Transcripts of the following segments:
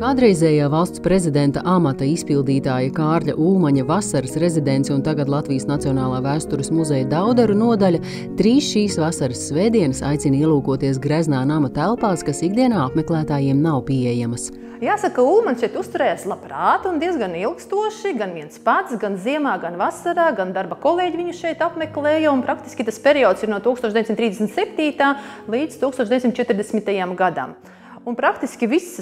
Kādreizējā valsts prezidenta amata izpildītāja Kārļa Ulmaņa vasaras rezidence un tagad Latvijas Nacionālā vēstures muzeja Dauderu nodaļa 3 šīs vasaras svētdienas aicina ielūkoties greznā nama telpās, kas ikdienā apmeklētājiem nav pieejamas. Jāsaka, Ulmaņš šeit uzturējās labprāt un diezgan ilgstoši, gan viens pats, gan ziemā, gan vasarā, gan darba kolēģi viņu šeit apmeklēja, un praktiski tas periods ir no 1937. līdz 1940. gadam. Un praktiski visa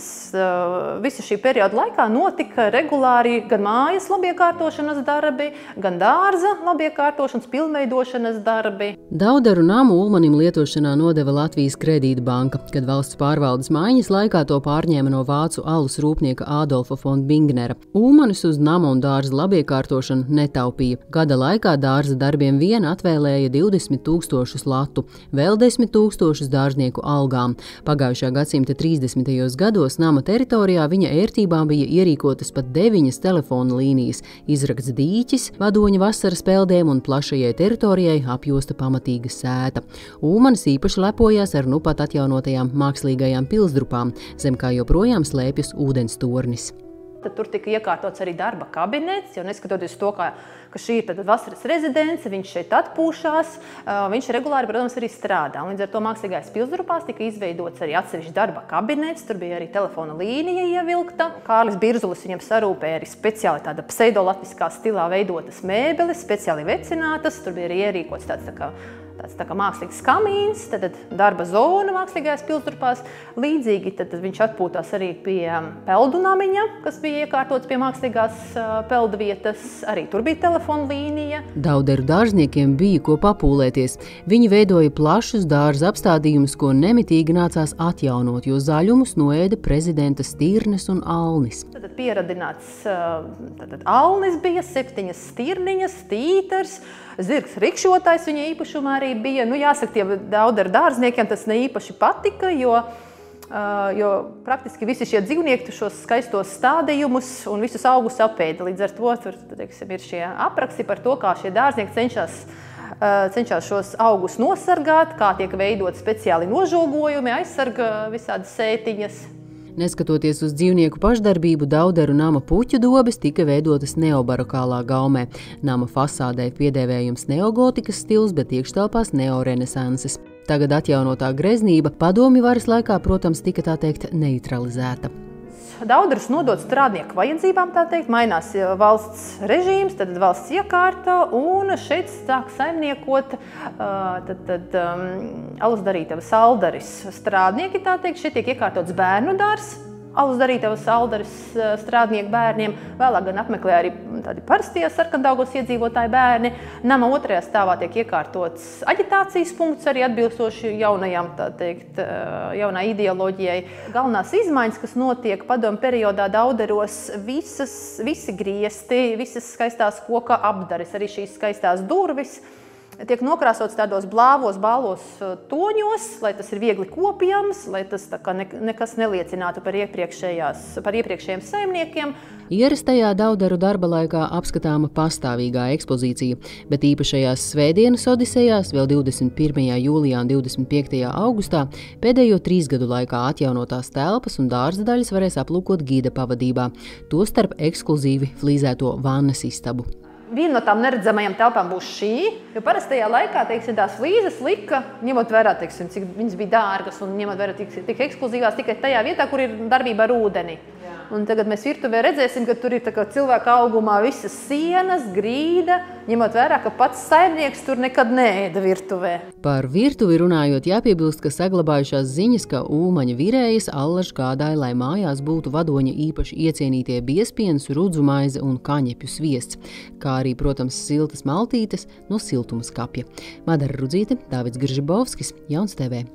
šī perioda laikā notika regulāri gan mājas labiekārtošanas darbi, gan dārza labiekārtošanas, pilnveidošanas darbi. Dauderu namu Ulmanim lietošanā nodeva Latvijas Kredītbanka, kad valsts pārvaldes maiņas laikā to pārņēma no vācu alus rūpnieka Adolfa von Bingnera. Ulmanis uz nama un dārza labiekārtošanu netaupīja. Gada laikā dārza darbiem vien atvēlēja 20 000 latu, vēl 10 000 dārznieku algām. Pagājušā gadsimta 30. gados nama teritorijā viņa ērtībā bija ierīkotas pat 9 telefona līnijas, izrakts dīķis vadoņa vasaras peldēm un plašajai teritorijai apjosta pamatīga sēta. Ulmanis īpaši lepojās ar nu pat atjaunotajām mākslīgajām pilsdrupām, zem kā joprojām slēpjas ūdens tornis. Tad tur tika iekārtots arī darba kabinets, jo neskatoties to, ka šī ir vasaras rezidence, viņš šeit atpūšās, viņš regulāri, protams, arī strādā. Līdz ar to mākslīgais pilsdrupās tika izveidots arī atsevišķi darba kabinets, tur bija arī telefona līnija ievilkta. Kārlis Birzulis viņam sarūpēja arī speciāli tāda pseidolatviskā stilā veidotas mēbeles, speciāli vecinātas, tur bija arī ierīkots tāds tā kā mākslīgs kamīns, tad darba zona mākslīgajās pilsdrupās. Līdzīgi tad viņš atpūtās arī pie peldu namiņa, kas bija iekārtots pie mākslīgās peldu vietas. Arī tur bija telefona līnija. Dauderu dārzniekiem bija ko papūlēties. Viņi veidoja plašus dārza apstādījumus, ko nemitīgi nācās atjaunot, jo zaļumus noēda prezidenta stirnes un alnis. Tad pieradināts alnis bija, 7 stirniņas, tīters, zirgs rikšotājs viņa īpašumā arī bija. Jāsaka, tie Dauderu dārzniekiem tas ne īpaši patika, jo praktiski visi šie dzīvnieki šos skaistos stādījumus un visus augus apēda. Līdz ar to tur, teiksim, ir šie apraksti par to, kā šie dārznieki cenšas šos augus nosargāt, kā tiek veidot speciāli nožogojumi, aizsarga visādas sētiņas. Neskatoties uz dzīvnieku pašdarbību, Dauderu nama puķu dobes tika veidotas neobarokālā gaumē. Nama fasādē piedēvējums neogotikas stils, bet iekštelpās neorenesanses. Tagad atjaunotā greznība padomju varas laikā, protams, tika tā teikt neutralizēta. Dauderus nodot strādnieku vajadzībām, tā teikt, mainās valsts režīms, tad valsts iekārta, un šeit sāk saimniekot alusdarītavas aldaris strādnieki, tā teikt, šeit tiek iekārtots bērnu dārs, alusdarītavas aldaris strādnieku bērniem, vēlāk gan apmeklē arī tādi parastie Sarkandaugavas iedzīvotāji bērni. Nama 2. stāvā tiek iekārtots aģitācijas punkts, arī atbilstoši jaunajām, tā teikt, jaunā ideoloģijai. Galvenās izmaiņas, kas notiek padomu periodā Dauderos, visi griesti, visas skaistās koka apdares, arī šīs skaistās durvis, tiek nokrāsots tādos blāvos, bālos toņos, lai tas ir viegli kopjams, lai tas tā kā nekas neliecinātu par iepriekšējiem saimniekiem. Ierastajā Dauderu darba laikā apskatāma pastāvīgā ekspozīcija, bet īpašajās svētdienas odisejās vēl 21. jūlijā un 25. augustā pēdējo 3 gadu laikā atjaunotās telpas un dārza daļas varēs aplūkot gīda pavadībā, tostarp ekskluzīvi flīzēto vannas istabu. Viena no tām neredzamajām telpām būs šī, jo parastajā laikā, teiksim, tās flīzes lika, ņemot vērā, teiksim, cik viņas bija dārgas un ņemot vērā tik ekskluzīvās tikai tajā vietā, kur ir darbība ar ūdeni. Un tagad mēs virtuvē redzēsim, ka tur ir tā kā cilvēka augumā visas sienas, grīda, ņemot vērā, ka pats saimnieks tur nekad neēda virtuvē. Par virtuvi runājot, jāpiebilst, ka saglabājušās ziņas, ka Ulmaņa virējas allaž gādāja, lai mājās būtu vadoņa īpaši iecienītie biezpiens, rudzu maize un kaņepju sviests, kā arī, protams, siltas maltītes no siltuma skapja. Madara Rudzīte, Dāvids Gržibovskis, Jauns TV.